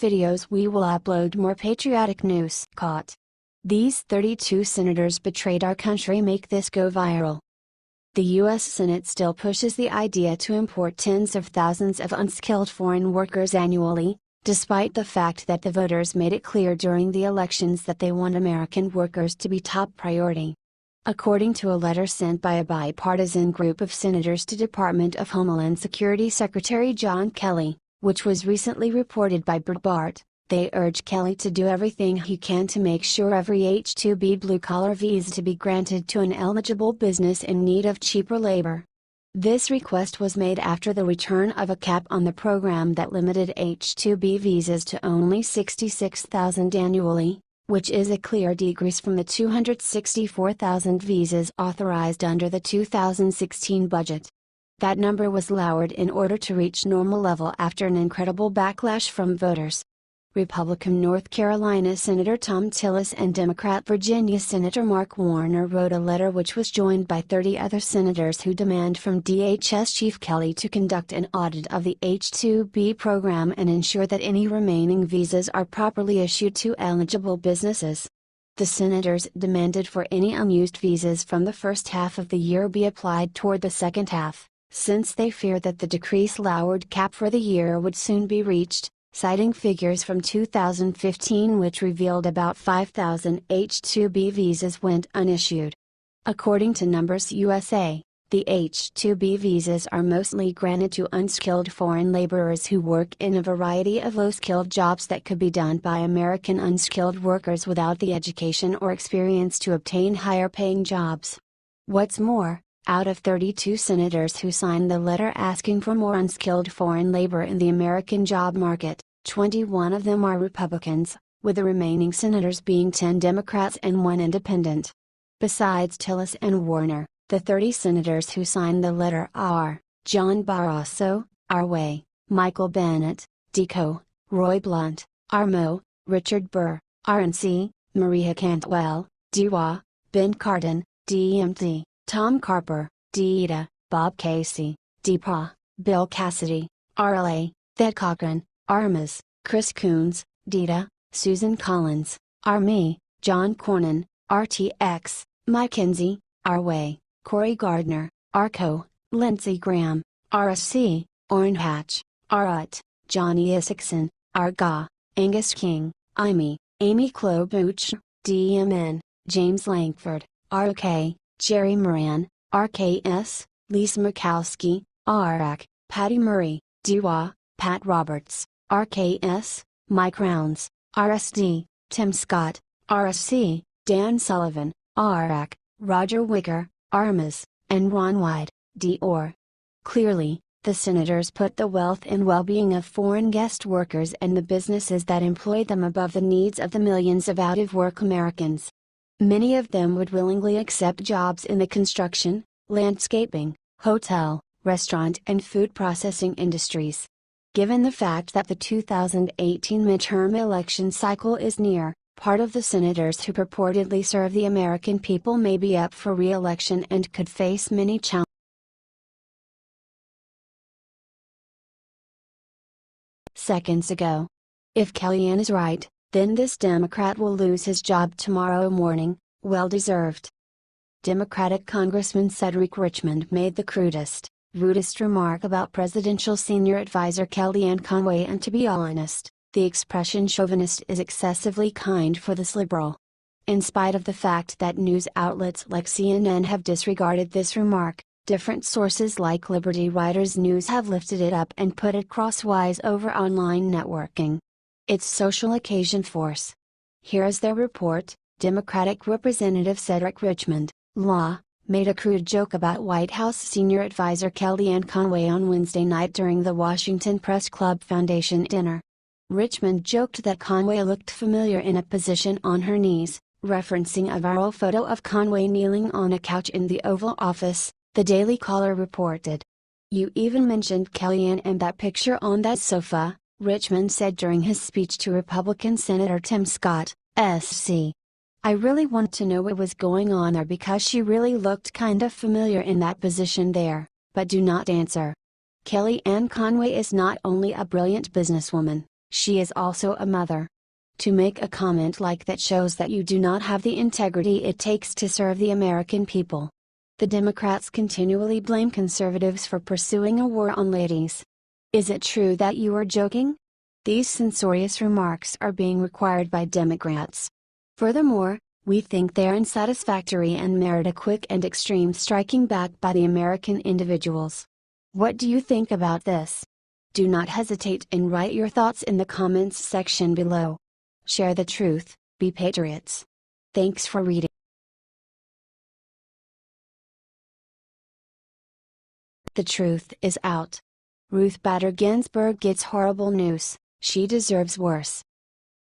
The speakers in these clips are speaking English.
videos we will upload more patriotic news. Caught. These 32 senators betrayed our country. Make this go viral. The U.S. Senate still pushes the idea to import tens of thousands of unskilled foreign workers annually, despite the fact that the voters made it clear during the elections that they want American workers to be top priority. According to a letter sent by a bipartisan group of senators to Department of Homeland Security Secretary John Kelly, which was recently reported by Breitbart, they urge Kelly to do everything he can to make sure every H-2B blue-collar visa to be granted to an eligible business in need of cheaper labor. This request was made after the return of a cap on the program that limited H-2B visas to only 66,000 annually, which is a clear decrease from the 264,000 visas authorized under the 2016 budget. That number was lowered in order to reach normal level after an incredible backlash from voters. Republican North Carolina Senator Thom Tillis and Democrat Virginia Senator Mark Warner wrote a letter which was joined by 30 other senators who demand from DHS Chief Kelly to conduct an audit of the H-2B program and ensure that any remaining visas are properly issued to eligible businesses. The senators demanded for any unused visas from the first half of the year be applied toward the second half, since they fear that the decreased lowered cap for the year would soon be reached, citing figures from 2015 which revealed about 5,000 H-2B visas went unissued. According to Numbers USA, the H-2B visas are mostly granted to unskilled foreign laborers who work in a variety of low-skilled jobs that could be done by American unskilled workers without the education or experience to obtain higher-paying jobs. What's more, out of 32 senators who signed the letter asking for more unskilled foreign labor in the American job market, 21 of them are Republicans, with the remaining senators being 10 Democrats and 1 independent. Besides Tillis and Warner, the 30 senators who signed the letter are John Barrasso, R-Way, Michael Bennet, D-Co, Roy Blunt, R-Mo, Richard Burr, RNC, Maria Cantwell, D-Wa, Ben Cardin, DMT, Tom Carper, D-Ida, Bob Casey, D-Pa, Bill Cassidy, RLA, Thed Cochran, Armas, Chris Coons, Dita, Susan Collins, R-Me, John Cornyn, RTX, Mike Kinsey, R-Way, Cory Gardner, R-Co, Lindsey Graham, RSC, Orrin Hatch, R-Ut, Johnny Isakson, R-Ga, Angus King, Amy Klobuchar, DMN, James Lankford, R-OK, Jerry Moran, RKS, Lisa Murkowski, RAC, Patty Murray, DWA, Pat Roberts, RKS, Mike Rounds, RSD, Tim Scott, RSC, Dan Sullivan, RAC, Roger Wicker, Armas, and Ron Wyden, D-Or. Clearly, the senators put the wealth and well-being of foreign guest workers and the businesses that employ them above the needs of the millions of out-of-work Americans. Many of them would willingly accept jobs in the construction, landscaping, hotel, restaurant and food processing industries. Given the fact that the 2018 midterm election cycle is near, part of the senators who purportedly serve the American people may be up for re-election and could face many challenges. Seconds ago. If Kellyanne is right, then this Democrat will lose his job tomorrow morning, well deserved. Democratic Congressman Cedric Richmond made the crudest, rudest remark about presidential senior advisor Kellyanne Conway, and to be honest, the expression chauvinist is excessively kind for this liberal. In spite of the fact that news outlets like CNN have disregarded this remark, different sources like Liberty Writers News have lifted it up and put it crosswise over online networking. It's social occasion force. Here is their report. Democratic Representative Cedric Richmond, Law, made a crude joke about White House senior advisor Kellyanne Conway on Wednesday night during the Washington Press Club Foundation dinner. Richmond joked that Conway looked familiar in a position on her knees, referencing a viral photo of Conway kneeling on a couch in the Oval Office, the Daily Caller reported. "You even mentioned Kellyanne and that picture on that sofa," Richmond said during his speech to Republican Senator Tim Scott, SC. "I really want to know what was going on there because she really looked kind of familiar in that position there, but do not answer." Kellyanne Conway is not only a brilliant businesswoman, She is also a mother. To make a comment like that shows that you do not have the integrity it takes to serve the American people. The Democrats continually blame conservatives for pursuing a war on ladies. Is it true that you are joking? These censorious remarks are being required by Democrats. Furthermore, we think they are unsatisfactory and merit a quick and extreme striking back by the American individuals. What do you think about this? Do not hesitate and write your thoughts in the comments section below. Share the truth, be patriots. Thanks for reading. The truth is out. Ruth Bader Ginsburg gets horrible news. She deserves worse.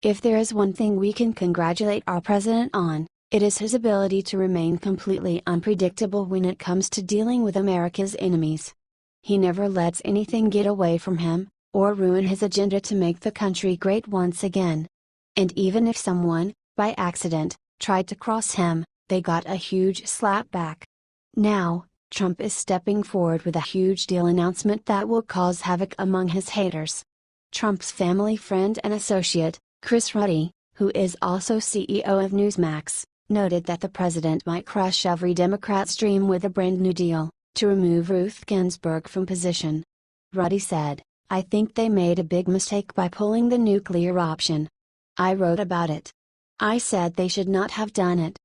If there is one thing we can congratulate our president on, it is his ability to remain completely unpredictable when it comes to dealing with America's enemies. He never lets anything get away from him, or ruin his agenda to make the country great once again. And even if someone, by accident, tried to cross him, they got a huge slap back. Now, Trump is stepping forward with a huge deal announcement that will cause havoc among his haters. Trump's family friend and associate, Chris Ruddy, who is also CEO of Newsmax, noted that the president might crush every Democrat's dream with a brand new deal, to remove Ruth Ginsburg from position. Ruddy said, "I think they made a big mistake by pulling the nuclear option. I wrote about it. I said they should not have done it.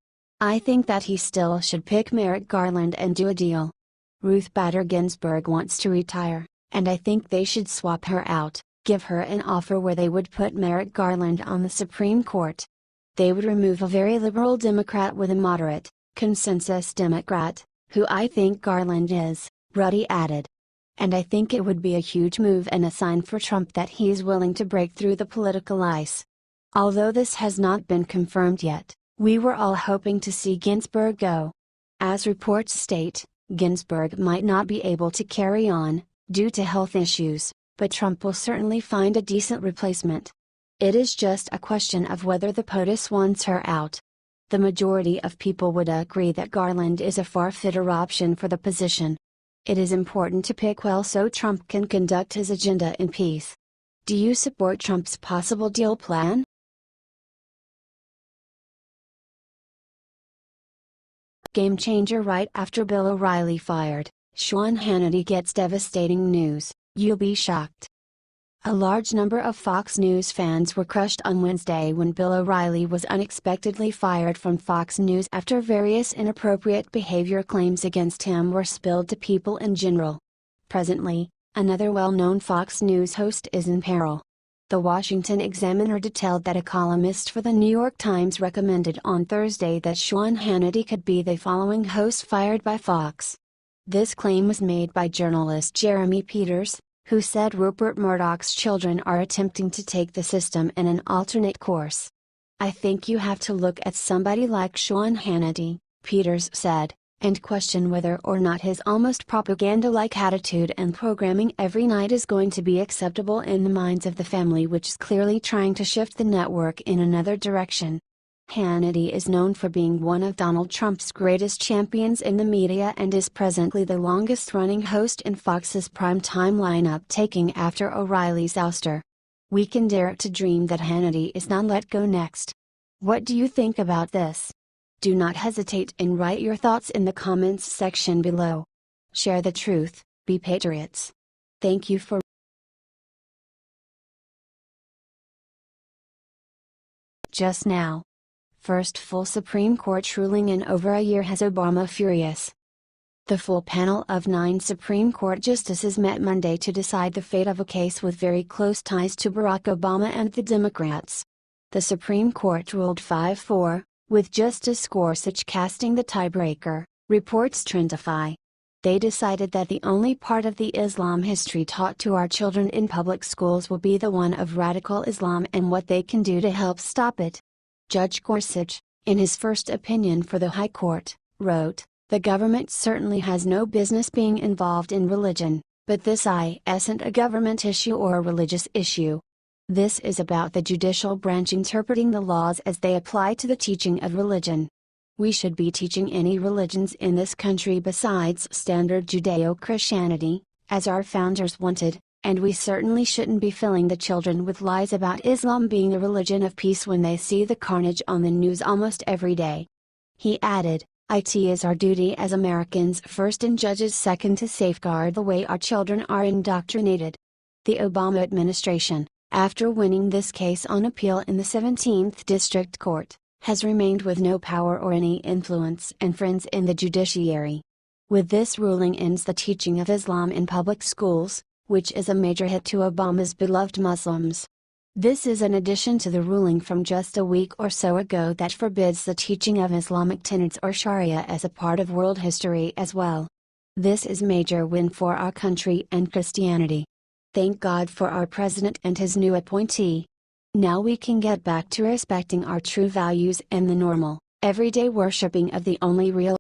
I think that he still should pick Merrick Garland and do a deal. Ruth Bader Ginsburg wants to retire, and I think they should swap her out, give her an offer where they would put Merrick Garland on the Supreme Court. They would remove a very liberal Democrat with a moderate, consensus Democrat, who I think Garland is," Ruddy added. "And I think it would be a huge move and a sign for Trump that he is willing to break through the political ice. Although this has not been confirmed yet, we were all hoping to see Ginsburg go. As reports state, Ginsburg might not be able to carry on, due to health issues, but Trump will certainly find a decent replacement. It is just a question of whether the POTUS wants her out. The majority of people would agree that Garland is a far fitter option for the position. It is important to pick well so Trump can conduct his agenda in peace. Do you support Trump's possible deal plan?" Game changer right after Bill O'Reilly fired, Sean Hannity gets devastating news, you'll be shocked. A large number of Fox News fans were crushed on Wednesday when Bill O'Reilly was unexpectedly fired from Fox News after various inappropriate behavior claims against him were spilled to people in general. Presently, another well-known Fox News host is in peril. The Washington Examiner detailed that a columnist for the New York Times recommended on Thursday that Sean Hannity could be the following host fired by Fox. This claim was made by journalist Jeremy Peters, who said Rupert Murdoch's children are attempting to take the system in an alternate course. "I think you have to look at somebody like Sean Hannity," Peters said, "and question whether or not his almost propaganda-like attitude and programming every night is going to be acceptable in the minds of the family, which is clearly trying to shift the network in another direction." Hannity is known for being one of Donald Trump's greatest champions in the media and is presently the longest-running host in Fox's primetime lineup, taking after O'Reilly's ouster. We can dare to dream that Hannity is not let go next. What do you think about this? Do not hesitate and write your thoughts in the comments section below. Share the truth, be patriots. Thank you for just now. First full Supreme Court ruling in over a year has Obama furious. The full panel of 9 Supreme Court justices met Monday to decide the fate of a case with very close ties to Barack Obama and the Democrats. The Supreme Court ruled 5-4, with Justice Gorsuch casting the tiebreaker, reports Trendify. They decided that the only part of the Islam history taught to our children in public schools will be the one of radical Islam and what they can do to help stop it. Judge Gorsuch, in his first opinion for the High Court, wrote, "The government certainly has no business being involved in religion, but this isn't a government issue or a religious issue. This is about the judicial branch interpreting the laws as they apply to the teaching of religion. We should be teaching any religions in this country besides standard Judeo-Christianity, as our founders wanted, And we certainly shouldn't be filling the children with lies about Islam being a religion of peace when they see the carnage on the news almost every day. He added, "It is our duty as Americans first and judges second to safeguard the way our children are indoctrinated." The Obama administration, after winning this case on appeal in the 17th District Court, has remained with no power or any influence and friends in the judiciary. With this ruling ends the teaching of Islam in public schools, which is a major hit to Obama's beloved Muslims. This is in addition to the ruling from just a week or so ago that forbids the teaching of Islamic tenets or Sharia as a part of world history as well. This is a major win for our country and Christianity. Thank God for our president and his new appointee. Now we can get back to respecting our true values and the normal, everyday worshipping of the only real